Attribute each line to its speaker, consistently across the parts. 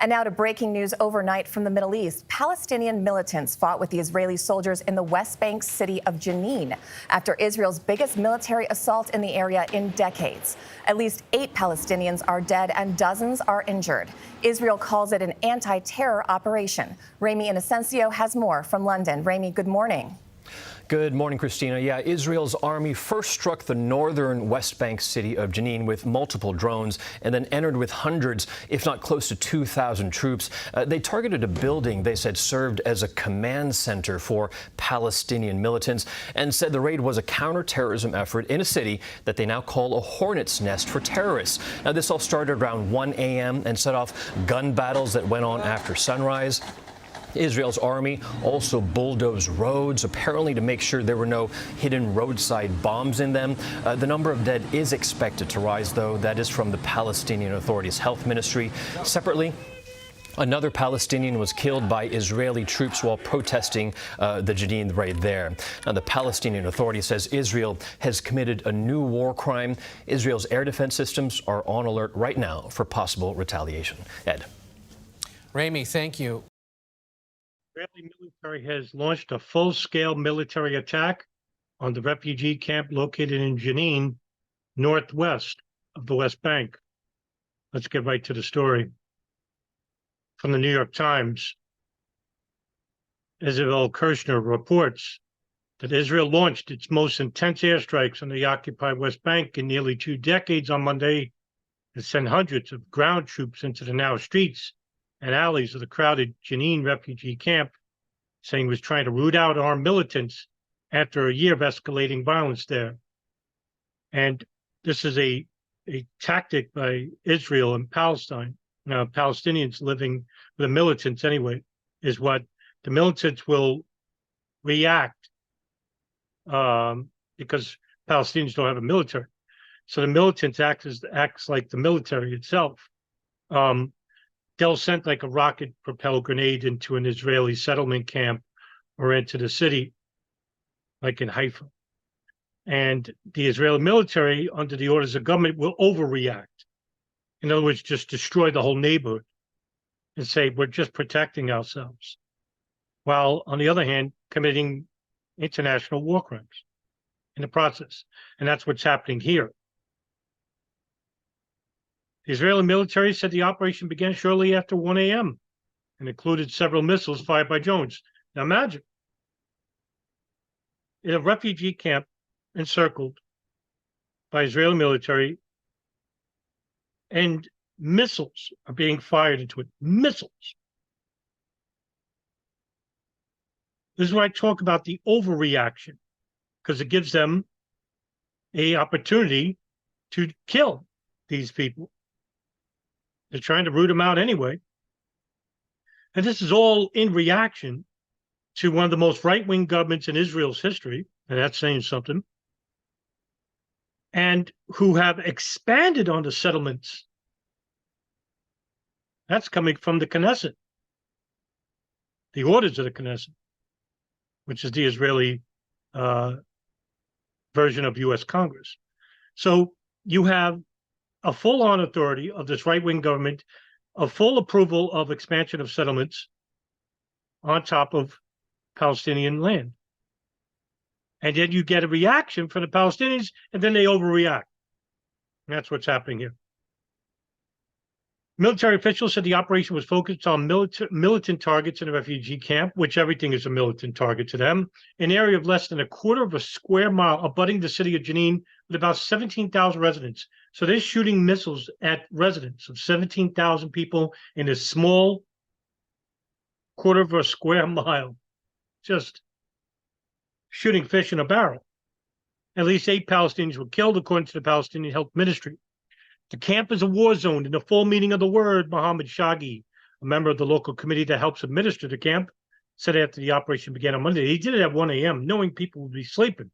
Speaker 1: And now to breaking news overnight from the Middle East. Palestinian militants fought with the Israeli soldiers in the West Bank city of Jenin after Israel's biggest military assault in the area in decades. At least 8 Palestinians are dead and dozens are injured. Israel calls it an anti-terror operation. Ramy Inocencio has more from London. Ramy, good morning.
Speaker 2: Good morning, Christina. Yeah, Israel's army first struck the northern West Bank city of Jenin with multiple drones and then entered with hundreds, if not close to 2,000 troops. They targeted a building they said served as a command center for Palestinian militants and said the raid was a counterterrorism effort in a city that they now call a hornet's nest for terrorists. Now, this all started around 1 a.m. and set off gun battles that went on after sunrise. Israel's army also bulldozed roads, apparently to make sure there were no hidden roadside bombs in them. The number of dead is expected to rise, though. That is from the Palestinian Authority's health ministry. Separately, another Palestinian was killed by Israeli troops while protesting the Jenin raid there. Now, the Palestinian Authority says Israel has committed a new war crime. Israel's air defense systems are on alert right now for possible retaliation. Ed.
Speaker 3: Ramy, thank you.
Speaker 4: The Israeli military has launched a full-scale military attack on the refugee camp located in Jenin, northwest of the West Bank. Let's get right to the story. From the New York Times, Isabel Kershner reports that Israel launched its most intense airstrikes on the occupied West Bank in nearly 2 decades on Monday and sent hundreds of ground troops into the narrow streets and alleys of the crowded Jenin refugee camp, saying it was trying to root out armed militants after a year of escalating violence there. And this is a tactic by Israel and Palestine. Now, Palestinians living with the militants anyway, is what the militants will react because Palestinians don't have a military. So the militants acts like the military itself. They'll send like a rocket-propelled grenade into an Israeli settlement camp or into the city, like in Haifa. And the Israeli military, under the orders of government, will overreact. In other words, just destroy the whole neighborhood and say, we're just protecting ourselves. While, on the other hand, committing international war crimes in the process. And that's what's happening here. The Israeli military said the operation began shortly after 1 a.m. and included several missiles fired by drones. Now imagine, in a refugee camp encircled by Israeli military, and missiles are being fired into it. Missiles. This is why I talk about the overreaction, because it gives them an opportunity to kill these people. They're trying to root them out anyway. And this is all in reaction to one of the most right-wing governments in Israel's history, and that's saying something, and who have expanded on the settlements. That's coming from the Knesset, the orders of the Knesset, which is the Israeli version of U.S. Congress. So you have a full-on authority of this right-wing government, a full approval of expansion of settlements on top of Palestinian land. And then you get a reaction from the Palestinians, and then they overreact. And that's what's happening here. Military officials said the operation was focused on militant targets in a refugee camp, which everything is a militant target to them, an area of less than a quarter of a square mile abutting the city of Jenin with about 17,000 residents. So they're shooting missiles at residents of 17,000 people in a small quarter of a square mile, just shooting fish in a barrel. At least 8 Palestinians were killed, according to the Palestinian Health Ministry. The camp is a war zone in the full meaning of the word, Mohammed Shaghi, a member of the local committee that helps administer the camp, said after the operation began on Monday. He did it at 1 a.m., knowing people would be sleeping.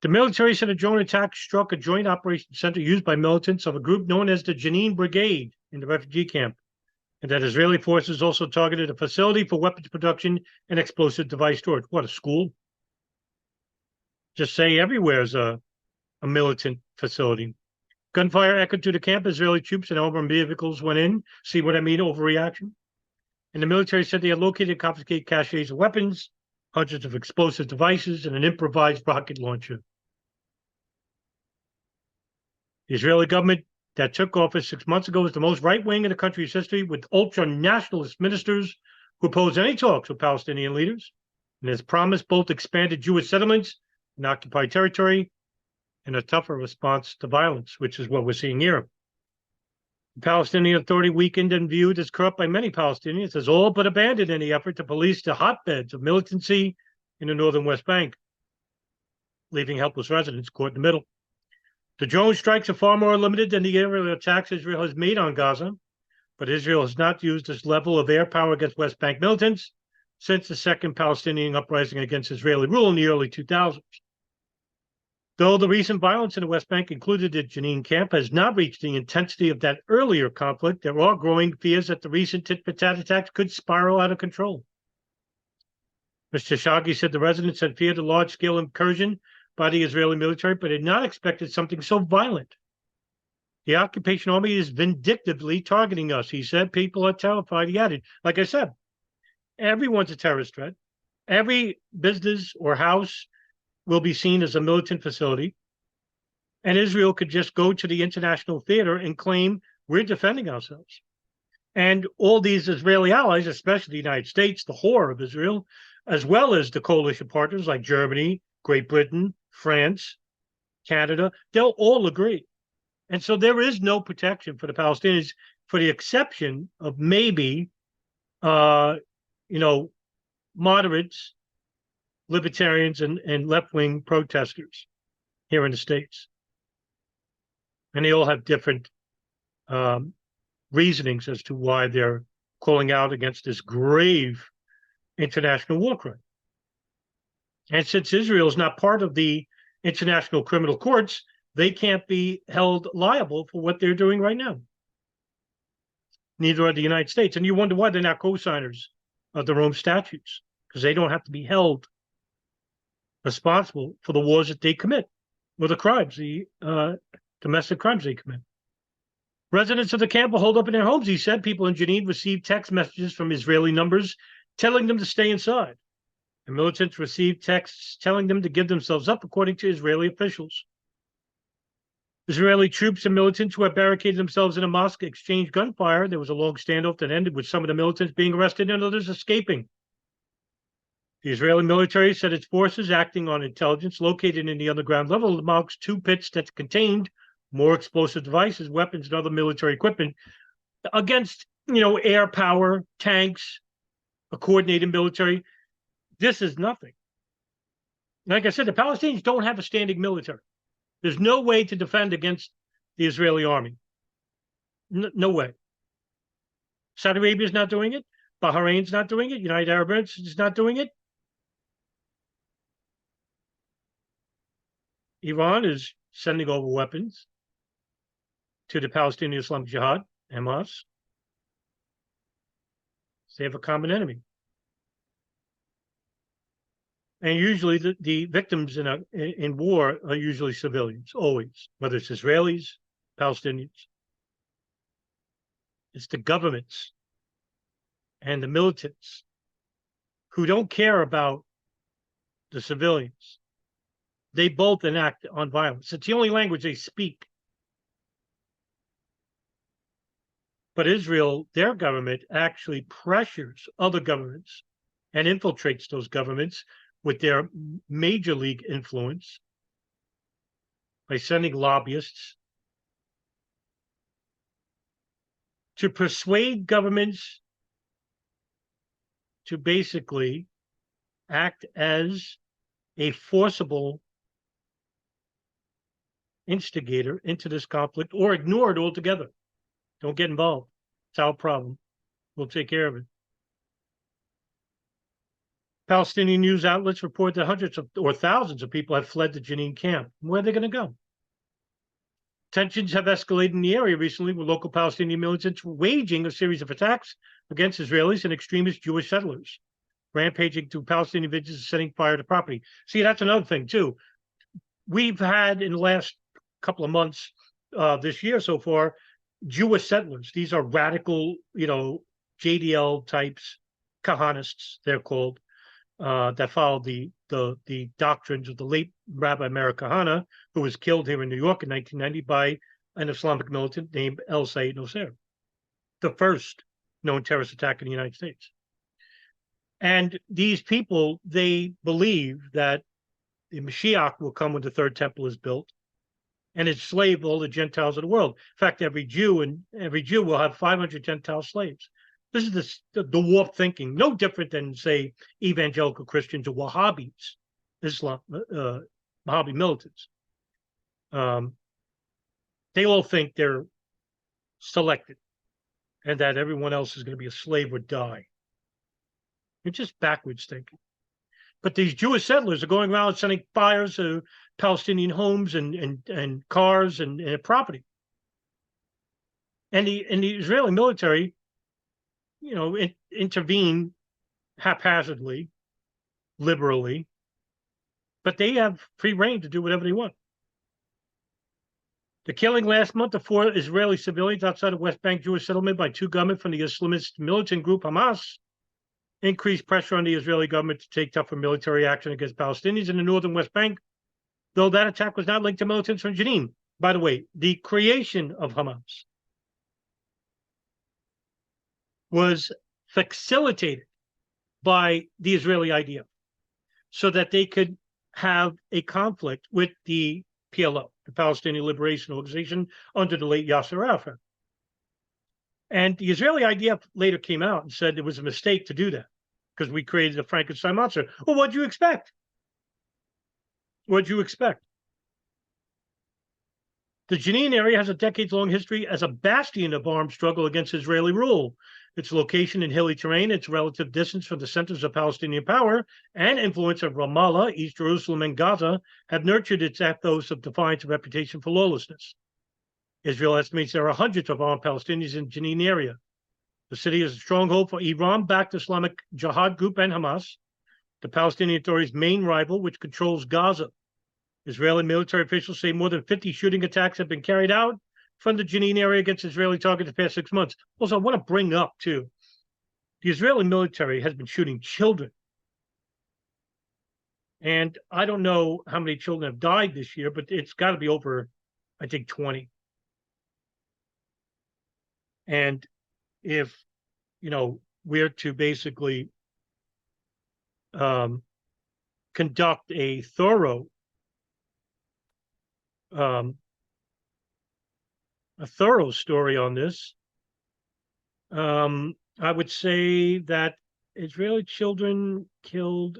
Speaker 4: The military said a drone attack struck a joint operations center used by militants of a group known as the Jenin Brigade in the refugee camp, and that Israeli forces also targeted a facility for weapons production and explosive device storage. What, a school? Just say everywhere is a militant facility. Gunfire echoed through the camp. Israeli troops and armored vehicles went in. See what I mean? Overreaction. And the military said they had located and confiscated caches of weapons, hundreds of explosive devices, and an improvised rocket launcher. The Israeli government that took office 6 months ago is the most right-wing in the country's history, with ultra-nationalist ministers who oppose any talks with Palestinian leaders, and has promised both expanded Jewish settlements in occupied territory and a tougher response to violence, which is what we're seeing here. The Palestinian Authority, weakened and viewed as corrupt by many Palestinians, has all but abandoned any effort to police the hotbeds of militancy in the northern West Bank, leaving helpless residents caught in the middle. The drone strikes are far more limited than the aerial attacks Israel has made on Gaza, but Israel has not used this level of air power against West Bank militants since the second Palestinian uprising against Israeli rule in the early 2000s. Though the recent violence in the West Bank, included the Jenin camp, has not reached the intensity of that earlier conflict, there are growing fears that the recent tit-for-tat attacks could spiral out of control. Mr. Shaghi said the residents had feared a large-scale incursion by the Israeli military, but had not expected something so violent. The occupation army is vindictively targeting us, he said. People are terrified, he added. Like I said, everyone's a terrorist threat. Every business or house will be seen as a militant facility. And Israel could just go to the international theater and claim we're defending ourselves. And all these Israeli allies, especially the United States, the whore of Israel, as well as the coalition partners like Germany, Great Britain, France, Canada, they'll all agree. And so there is no protection for the Palestinians, for the exception of maybe, moderates, libertarians, and left-wing protesters here in the States. And they all have different reasonings as to why they're calling out against this grave international war crime. And since Israel is not part of the international criminal courts, they can't be held liable for what they're doing right now. Neither are the United States. And you wonder why they're not co-signers of the Rome statutes, because they don't have to be held responsible for the wars that they commit, or the crimes, the domestic crimes they commit. Residents of the camp will hold up in their homes, he said. People in Jenin received text messages from Israeli numbers telling them to stay inside. And militants received texts telling them to give themselves up, according to Israeli officials. Israeli troops and militants who had barricaded themselves in a mosque exchanged gunfire. There was a long standoff that ended with some of the militants being arrested and others escaping. The Israeli military said its forces, acting on intelligence, located in the underground level of the mosque 2 pits that contained more explosive devices, weapons, and other military equipment against, air power, tanks, a coordinated military. This is nothing. Like I said, the Palestinians don't have a standing military. There's no way to defend against the Israeli army. No way. Saudi Arabia is not doing it. Bahrain's not doing it. United Arab Emirates is not doing it. Iran is sending over weapons to the Palestinian Islamic Jihad, Hamas. They have a common enemy. And usually the victims in war are usually civilians, always, whether it's Israelis, Palestinians. It's the governments and the militants who don't care about the civilians. They both enact on violence. It's the only language they speak. But Israel, their government, actually pressures other governments and infiltrates those governments with their major league influence by sending lobbyists to persuade governments to basically act as a forcible instigator into this conflict, or ignore it altogether. Don't get involved. It's our problem. We'll take care of it. Palestinian news outlets report that hundreds or thousands of people have fled the Jenin camp. Where are they going to go? Tensions have escalated in the area recently, with local Palestinian militants waging a series of attacks against Israelis and extremist Jewish settlers, rampaging through Palestinian villages and setting fire to property. See, that's another thing, too. We've had, in the last couple of months, this year so far, Jewish settlers. These are radical, JDL types, Kahanists, they're called, that follow the doctrines of the late Rabbi Meir Kahana, who was killed here in New York in 1990 by an Islamic militant named El Sayed Nosser, the first known terrorist attack in the United States. And these people, they believe that the Mashiach will come when the third temple is built and enslave all the Gentiles of the world. In fact, every Jew will have 500 Gentile slaves. This is the warped thinking, no different than, say, evangelical Christians or Wahhabis, Islam, Wahhabi militants. They all think they're selected and that everyone else is going to be a slave or die. It's just backwards thinking. But these Jewish settlers are going around sending fires to Palestinian homes and cars and property. And the Israeli military, intervene haphazardly, liberally, but they have free reign to do whatever they want. The killing last month of 4 Israeli civilians outside of West Bank Jewish settlement by 2 gunmen from the Islamist militant group Hamas increased pressure on the Israeli government to take tougher military action against Palestinians in the northern West Bank, though that attack was not linked to militants from Jenin. By the way, the creation of Hamas was facilitated by the Israeli IDF so that they could have a conflict with the PLO, the Palestinian Liberation Organization, under the late Yasser Arafat. And the Israeli IDF later came out and said it was a mistake to do that because we created a Frankenstein monster. Well, what'd you expect? What'd you expect? The Jenin area has a decades-long history as a bastion of armed struggle against Israeli rule. Its location in hilly terrain, its relative distance from the centers of Palestinian power, and influence of Ramallah, East Jerusalem, and Gaza have nurtured its ethos of defiance and reputation for lawlessness. Israel estimates there are hundreds of armed Palestinians in the Jenin area. The city is a stronghold for Iran-backed Islamic Jihad group and Hamas, the Palestinian Authority's main rival, which controls Gaza. Israeli military officials say more than 50 shooting attacks have been carried out from the Jenin area against Israeli targets the past 6 months. Also, I want to bring up, too, the Israeli military has been shooting children. And I don't know how many children have died this year, but it's got to be over, I think, 20. And if, we're to basically conduct a thorough story on this, I would say that Israeli children killed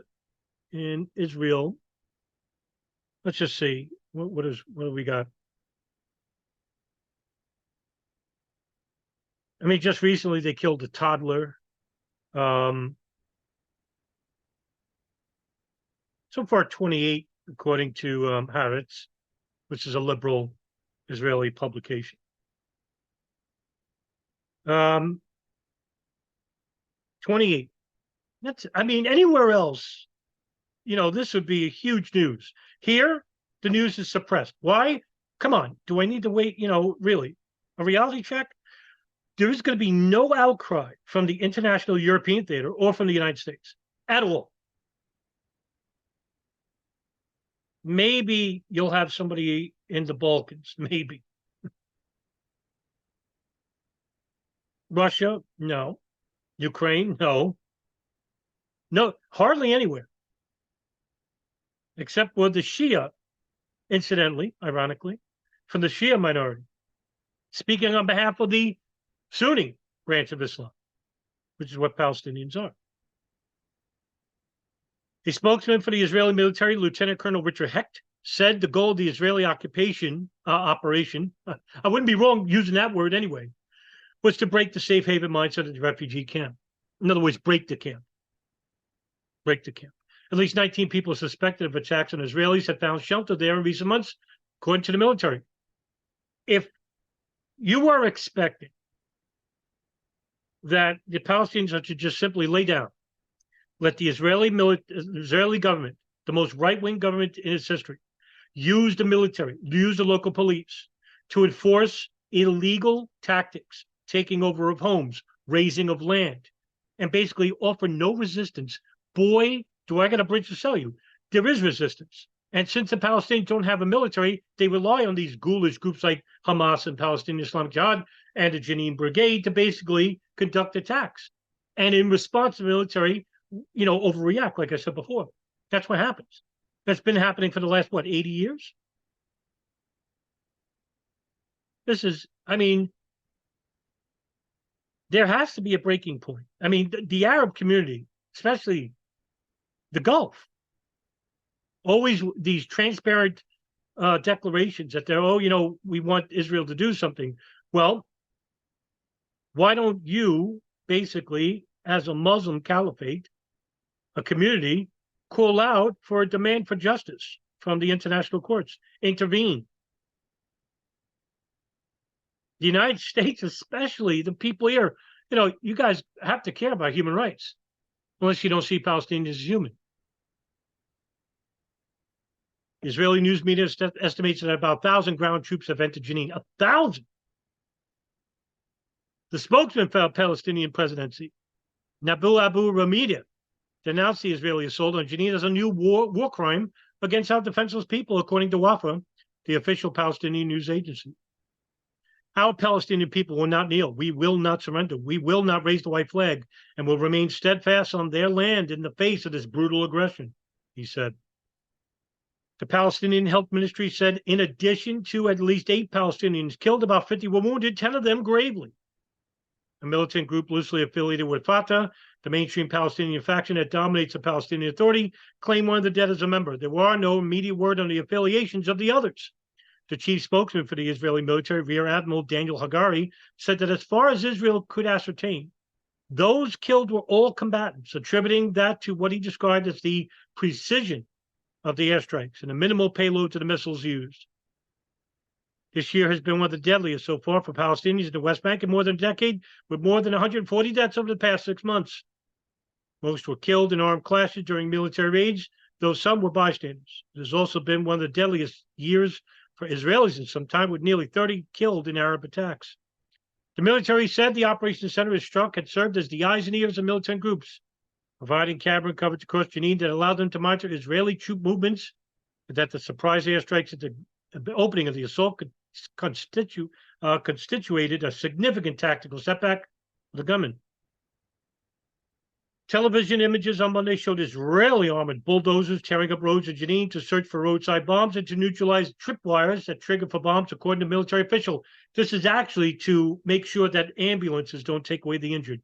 Speaker 4: in Israel. Let's just see. What do we got? I mean, just recently they killed a toddler. So far, 28, according to Haaretz, which is a liberal Israeli publication. 28. Anywhere else, this would be huge news. Here, the news is suppressed. Why? Come on. Do I need to wait, really? A reality check? There is going to be no outcry from the international European theater or from the United States at all. Maybe you'll have somebody in the Balkans, maybe. Russia, no. Ukraine, no. No, hardly anywhere. Except for the Shia, incidentally, ironically, from the Shia minority, speaking on behalf of the Sunni branch of Islam, which is what Palestinians are. A spokesman for the Israeli military, Lieutenant Colonel Richard Hecht, said the goal of the Israeli operation, I wouldn't be wrong using that word anyway, was to break the safe haven mindset of the refugee camp. In other words, break the camp. Break the camp. At least 19 people suspected of attacks on Israelis have found shelter there in recent months, according to the military. If you are expecting that the Palestinians are to just simply lay down, let the Israeli government, the most right-wing government in its history, use the military, use the local police, to enforce illegal tactics, taking over of homes, raising of land, and basically offer no resistance. Boy, do I got a bridge to sell you. There is resistance. And since the Palestinians don't have a military, they rely on these ghoulish groups like Hamas and Palestinian Islamic Jihad and the Jenin Brigade to basically conduct attacks. And in response, the military, overreact, like I said before. That's what happens. That's been happening for the last, 80 years? There has to be a breaking point. The Arab community, especially the Gulf, always these transparent declarations that we want Israel to do something. Well, why don't you basically, as a Muslim caliphate, a community, call out for a demand for justice from the international courts, intervene? The United States, especially the people here, you guys have to care about human rights, unless you don't see Palestinians as human. Israeli news media estimates that about 1,000 ground troops have entered Jenin. 1,000. The spokesman for the Palestinian presidency, Nabil Abu Ramida, denounced the Israeli assault on Jenin as a new war crime against our defenseless people, according to Wafa, the official Palestinian news agency. Our Palestinian people will not kneel. We will not surrender. We will not raise the white flag and will remain steadfast on their land in the face of this brutal aggression, he said. The Palestinian Health Ministry said, in addition to at least 8 Palestinians killed, about 50 were wounded, 10 of them gravely. A militant group loosely affiliated with Fatah, the mainstream Palestinian faction that dominates the Palestinian Authority, claimed one of the dead as a member. There were no immediate word on the affiliations of the others. The chief spokesman for the Israeli military, Rear Admiral Daniel Hagari, said that as far as Israel could ascertain, those killed were all combatants, attributing that to what he described as the precision of the airstrikes and the minimal payload to the missiles used. This year has been one of the deadliest so far for Palestinians in the West Bank in more than a decade, with more than 140 deaths over the past 6 months. Most were killed in armed clashes during military raids, though some were bystanders. It has also been one of the deadliest years for Israelis in some time, with nearly 30 killed in Arab attacks. The military said the operation center it struck had served as the eyes and ears of militant groups, providing camera coverage across Jenin that allowed them to monitor Israeli troop movements, and that the surprise airstrikes at the opening of the assault constituted a significant tactical setback for the gunmen. Television images on Monday showed Israeli armored bulldozers tearing up roads in Jenin to search for roadside bombs and to neutralize tripwires that trigger for bombs, according to a military official. This is actually to make sure that ambulances don't take away the injured.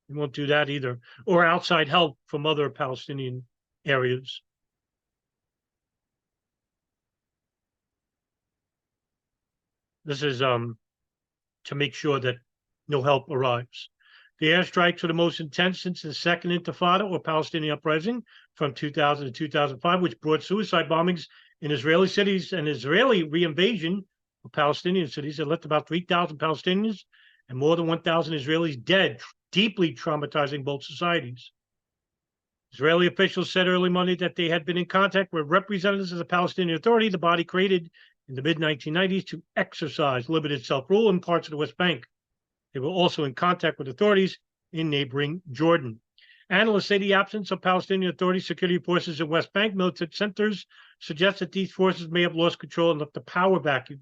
Speaker 4: They won't do that either, or outside help from other Palestinian areas. This is to make sure that no help arrives. The airstrikes were the most intense since the Second Intifada, or Palestinian uprising, from 2000 to 2005, which brought suicide bombings in Israeli cities and Israeli reinvasion of Palestinian cities that left about 3,000 Palestinians and more than 1,000 Israelis dead, deeply traumatizing both societies. Israeli officials said early Monday that they had been in contact with representatives of the Palestinian Authority, the body created in the mid-1990s to exercise limited self-rule in parts of the West Bank. They were also in contact with authorities in neighboring Jordan. Analysts say the absence of Palestinian Authority security forces in West Bank militant centers suggests that these forces may have lost control and left a power vacuum.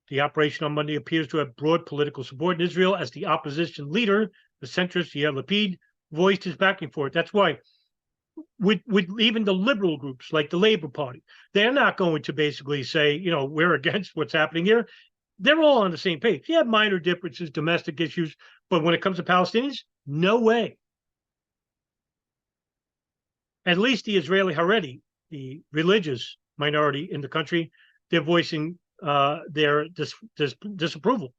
Speaker 4: The operation on Monday appears to have broad political support in Israel, as the opposition leader, the centrist Yair Lapid, voiced his backing for it. That's why with even the liberal groups like the Labor Party, they're not going to basically say, we're against what's happening here. They're all on the same page. You have minor differences, domestic issues, but when it comes to Palestinians, no way. At least the Israeli Haredi, the religious minority in the country, they're voicing their disapproval.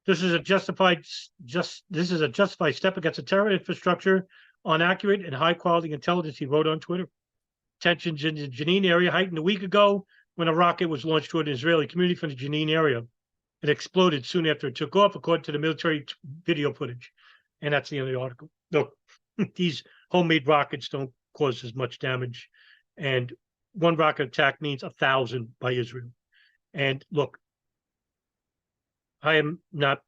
Speaker 4: This is a justified step against a terror infrastructure on accurate and high quality intelligence, he wrote on Twitter. Tensions in the Jenin area heightened a week ago when a rocket was launched toward an Israeli community from the Jenin area. It exploded soon after it took off, according to the military video footage. And that's the end of the article. Look, these homemade rockets don't cause as much damage And one rocket attack means 1,000 by Israel. And look, I am not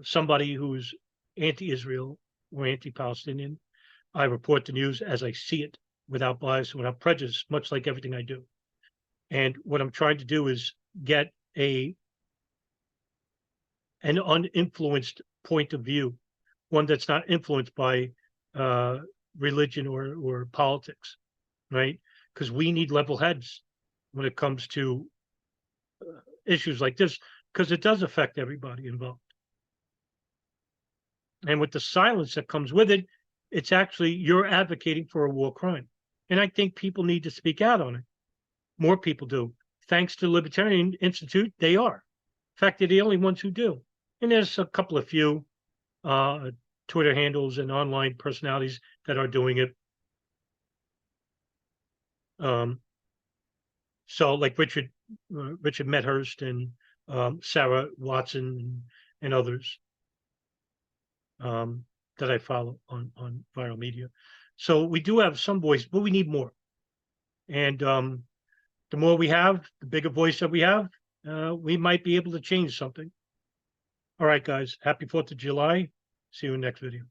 Speaker 4: somebody who's anti-Israel or anti-Palestinian. I report the news as I see it, without bias, without prejudice, much like everything I do. And what I'm trying to do is get an uninfluenced point of view, one that's not influenced by religion or politics, right? Because we need level heads when it comes to issues like this, because it does affect everybody involved. And with the silence that comes with it, it's actually you're advocating for a war crime. And I think people need to speak out on it. More people do. Thanks to the Libertarian Institute, they are. In fact, they're the only ones who do. And there's a couple of few Twitter handles and online personalities that are doing it. So like Richard Medhurst and Sarah Watson and others that I follow on viral media. So we do have some voice, but we need more. And the more we have, the bigger voice that we have, we might be able to change something. All right, guys. Happy 4th of July. See you in the next video.